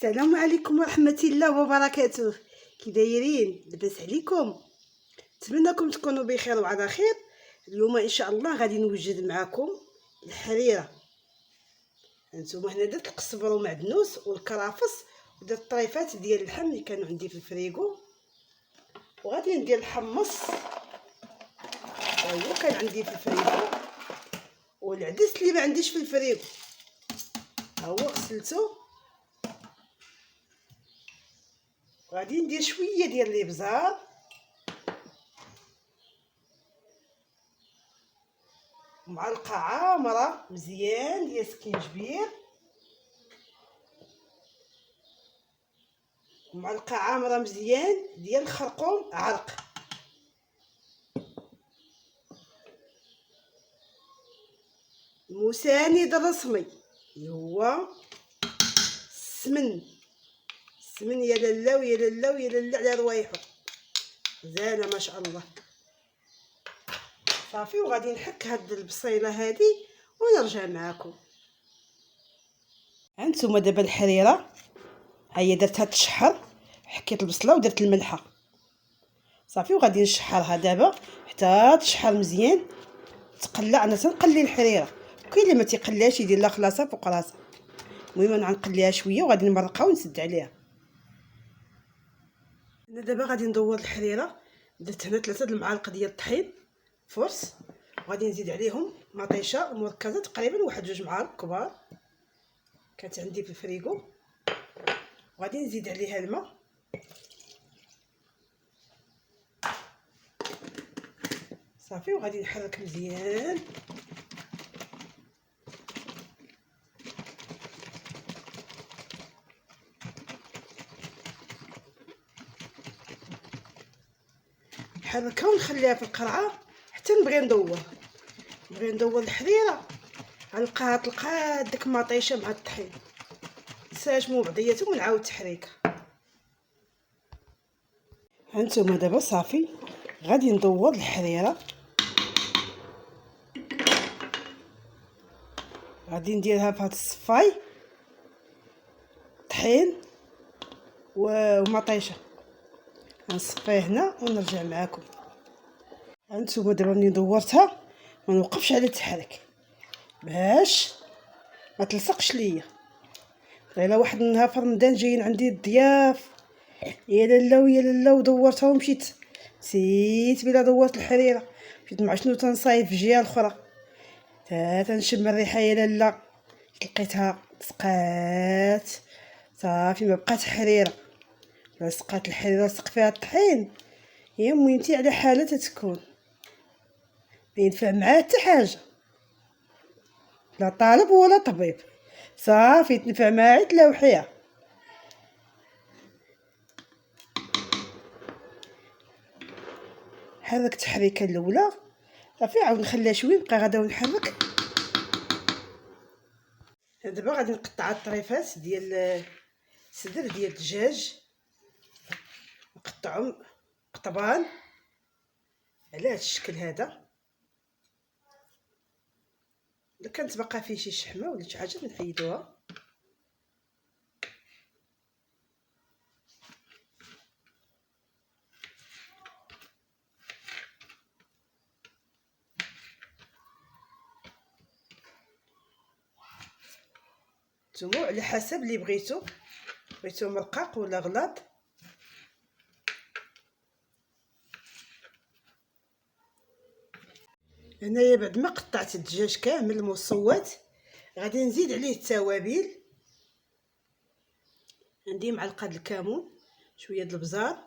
السلام عليكم ورحمة الله وبركاته. كي دايرين؟ لاباس عليكم؟ نتمنىكم تكونوا بخير وعلى خير. اليوم ان شاء الله غادي نوجد معكم الحريره. هانتوما هنا درت القزبر ومعدنوس والكرافس، ودرت الطريفات ديال اللحم اللي كانوا عندي في الفريغو، وغادي ندير الحمص هو كان عندي في الفريغو، والعدس اللي ما عنديش في الفريغو ها هو غسلته. غادي ندير شويه ديال الابزار معلقه عامره مزيان ديال السكينجبير، ومعلقه عامره مزيان ديال الخرقوم عرق، المساند الرسمي اللي هو السمن يا لاله ويا لاله ويا لاله على روايحو زانه ما شاء الله. صافي وغادي نحك هاد البصيله هادي ونرجع معكم. هانتوما دابا الحريره ها هي درتها تشحر، حكيت البصله ودرت الملحه صافي، وغادي نشحرها دابا حتى تشحر مزيان تقلع. انا تنقلي الحريره، وكاين اللي ما تيقلاش يدير لها خلاصه فوق راسها. المهم انا غنقليها شويه وغادي نمرقها ونسد عليها. انا دابا غادي ندور الحريره، درت هنا 3 المعالق ديال الطحين فرص، وغادي نزيد عليهم مطيشه مركزه تقريبا 1-2 معالق كبار كانت عندي في الفريغو، وغادي نزيد عليها الماء صافي، وغادي نحرك مزيان. نحركها ونخليها في القرعه حتى نبغي ندور الحريره، غنلقاها تلقى داك مطيشه مع الطحين نساجمو بعضياتهم ونعاود تحريكها. هانتوما دابا صافي غادي ندور الحريره، غادي نديرها في هاد الصفاي طحين ومطيشه، غنصفيه هنا ونرجع معكم. هانتوما دابا ملي دورتها ما نوقفش على التحريك باش ما تلصقش ليا. غير واحد النهار في رمضان جايين عندي الضياف يا لاله ويا لاله، ودورتها ومشيت نسيت بلا دورت الحريره، مشيت مع شنو تنصايب في جهه الاخرى تنشم الريحه يا لاله، لقيتها سقات صافي ما بقات حريره. لصقات الحريره لصق فيها الطحين يا ميمتي على حاله تتكون ما ينفع معاه حتى حاجه، لا طالب ولا طبيب صافي تنفع معاه تلوحيها. حركت التحريكه الاولى صافي، عاود نخليها شويه نبقى غادا ونحرك. دابا غادي نقطع الطريفات ديال الصدر ديال الدجاج، نقطعهم قطبان على هذا الشكل هذا. الا كانت باقا فيه شي شحمه ولا شي حاجه نحيدوها. نتوما على حسب اللي بغيتو مرقق ولا غلاط. هنايا بعد ما قطعت الدجاج كامل مصوت غادي نزيد عليه التوابل. عندي معلقه د الكمون، شويه د البزار،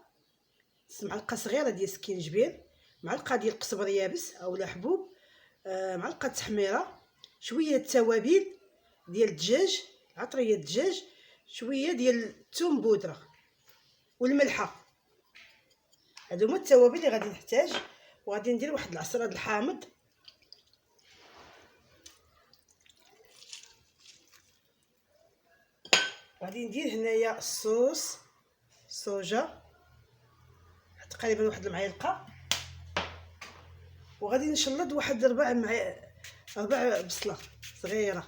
معلقه صغيره ديال السكينجبير، معلقه ديال القزبر يابس اولا حبوب، معلقه تحميره، شويه التوابل ديال الدجاج عطريه الدجاج، شويه ديال الثوم بودره والملحه. هادو هما التوابل اللي غادي نحتاج. وغادي ندير واحد العصره د الحامض، غادي ندير هنايا الصوص صوجا تقريبا واحد المعلقه، وغادي نشلض واحد 4 بصله صغيره.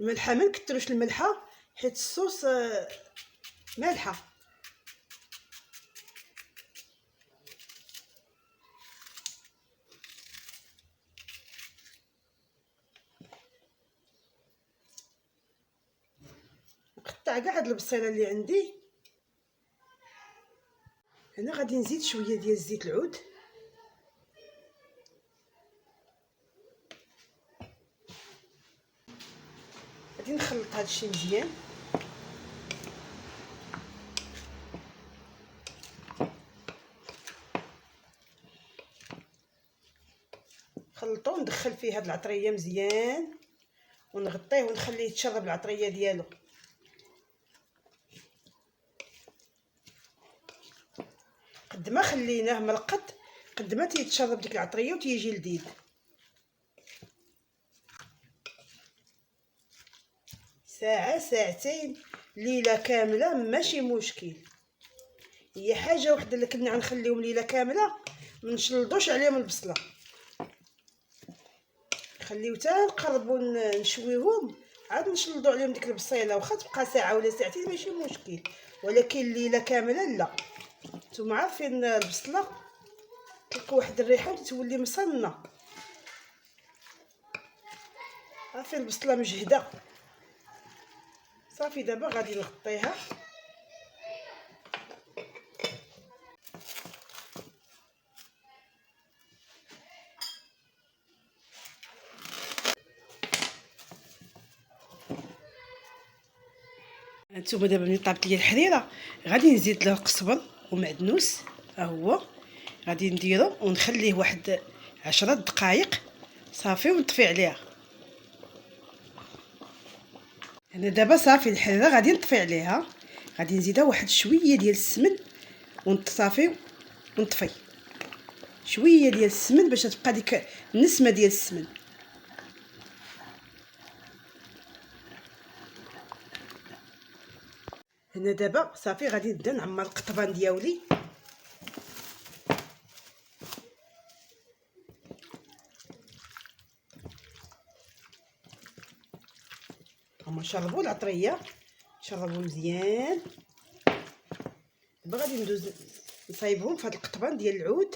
الملحه ما نكتروش الملحه حيت الصوص مالحه. نقطع كاع هاد البصيله اللي عندي. هنا غادي نزيد شويه ديال زيت العود. غادي نخلط هذا الشيء مزيان. خلطو وندخل فيه هاد العطريه مزيان ونغطيه ونخليه يتشرب العطريه ديالو. قد ما خليناه مرقد قد ما تيتشرب ديك العطريه وتيجي لذيذ. ساعه ساعتين ليله كامله ماشي مشكل. هي حاجه وحده اللي كنا غنخليهم ليله كامله ما نشلضوش عليهم البصله، نخليو حتى نقربوا نشويهم عاد نشلضو عليهم ديك البصيله. واخا تبقى ساعه ولا ساعتين ماشي مشكل، ولكن ليله كامله لا. نتوما عارفين البصله تلقى واحد الريحه وتولي مصنه. عارفين البصله مجهده. صافي دابا غادي نغطيها. هانتوما دابا ملي طابت ليا الحريره غادي نزيد له القزبر ومعدنوس. ها هو غادي نديرو ونخليه واحد 10 دقائق صافي ونطفي عليها. انا دابا صافي الحريره غادي نطفي عليها. غادي نزيدها واحد شويه ديال السمن ونصافي ونطفي شويه ديال السمن باش تبقى ديك النسمه ديال السمن. هنا دابا صافي غادي نبدا نعمر القطبان ديالي. هما شربوا العطريه شربوا مزيان. دابا غادي ندوز نصايبهم في هاد القطبان ديال العود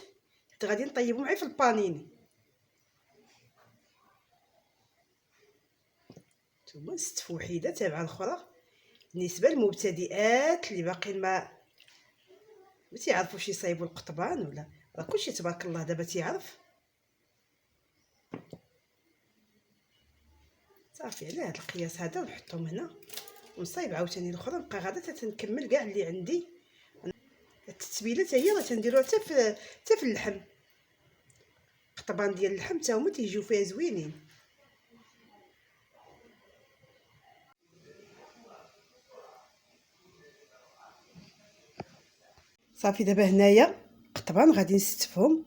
حتى غادي نطيبهم غير في البانيني. نتوما 6 فوحيده تابعه الاخرى بالنسبه للمبتدئات اللي باقيين ما تيعرفوش يصايبوا القطبان ولا راه كلشي تبارك الله دابا تيعرف. صافي على هذا القياس هذا ونحطهم هنا ونصايب عاوتاني الاخرى. نبقى غادا تنكمل كاع اللي عندي. التتبيله حتى هي راه تنديروها حتى في اللحم. قطبان ديال اللحم حتى هما تيجيو فيها زوينين. صافي دابا هنايا قطبان غادي نستفهم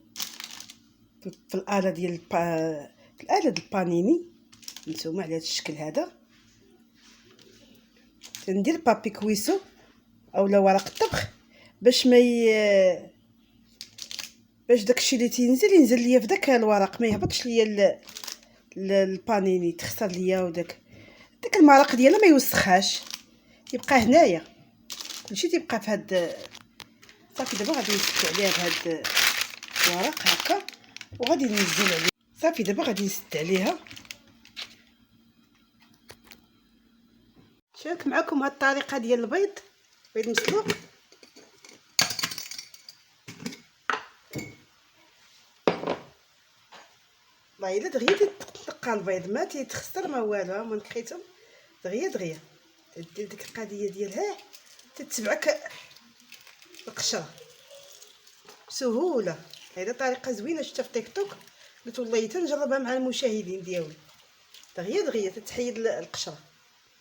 في الاله ديال الاله ديال البانيني. نتوما على هذا الشكل هذا تندير بابي كويسو اولا ورق الطبخ باش ما باش داكشي اللي تينزل ينزل ليا في داك الورق، ما يهبطش ليا البانيني، تخسر ليا وداك المرق ديالها ما يوسخاش، يبقى هنايا كلشي تيبقى في هاد. صافي دابا غادي نسد عليها بهاد الورق هكا وغادي ننزل عليه. صافي دابا غادي نسد عليها. شارك معكم هاد الطريقه ديال بيض مسلوق. والله الا دغيا تنقى البيض ما تيتخسر ما والو. ما نكخيتهم دغيا تدير ديك القضيه ديالها تتبعك القشره بسهوله. هذه طريقه زوينه شفتها في تيك توك قلت والله تنجربها مع المشاهدين ديالي. دغيا تتحيد القشره.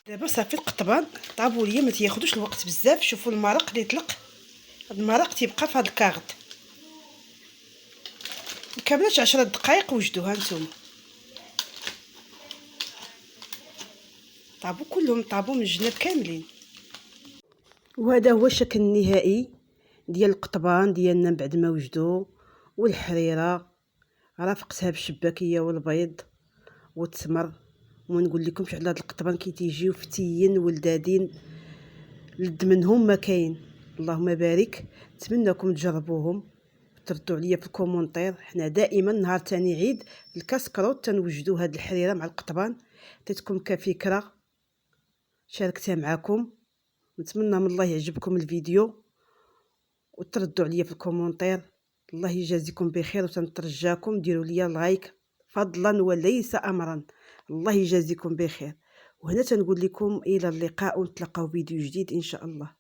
دابا صافي القطبان طابوا ليا ما تياخذوش الوقت بزاف. شوفوا المرق اللي طلق، هذا المرق تيبقى في هذا الكاغط مكملش 10 دقائق. وجدوها نتوما طابوا كلهم، طابوا من الجناب كاملين. وهذا هو الشكل النهائي ديال القطبان ديالنا بعد ما وجدوا. والحريره رافقتها بالشباكيه والبيض والتمر وما نقول لكمش على هاد القطبان كي تيجيو فتيين ولدادين لد منهم ما كاين. اللهم بارك. نتمنىكم تجربوهم تردوا عليا في الكومونتير. حنا دائما نهار تاني عيد الكاسكروت تنوجدوا هاد الحريره مع القطبان، عطيتكم كفكره شاركتها معكم. نتمنى من الله يعجبكم الفيديو وتردوا عليا في الكومونتير. الله يجازيكم بخير، وتنترجاكم ديروا لي لايك فضلا وليس امرا. الله يجازيكم بخير. وهنا تنقول لكم الى اللقاء، ونتلاقاو فيديو جديد ان شاء الله.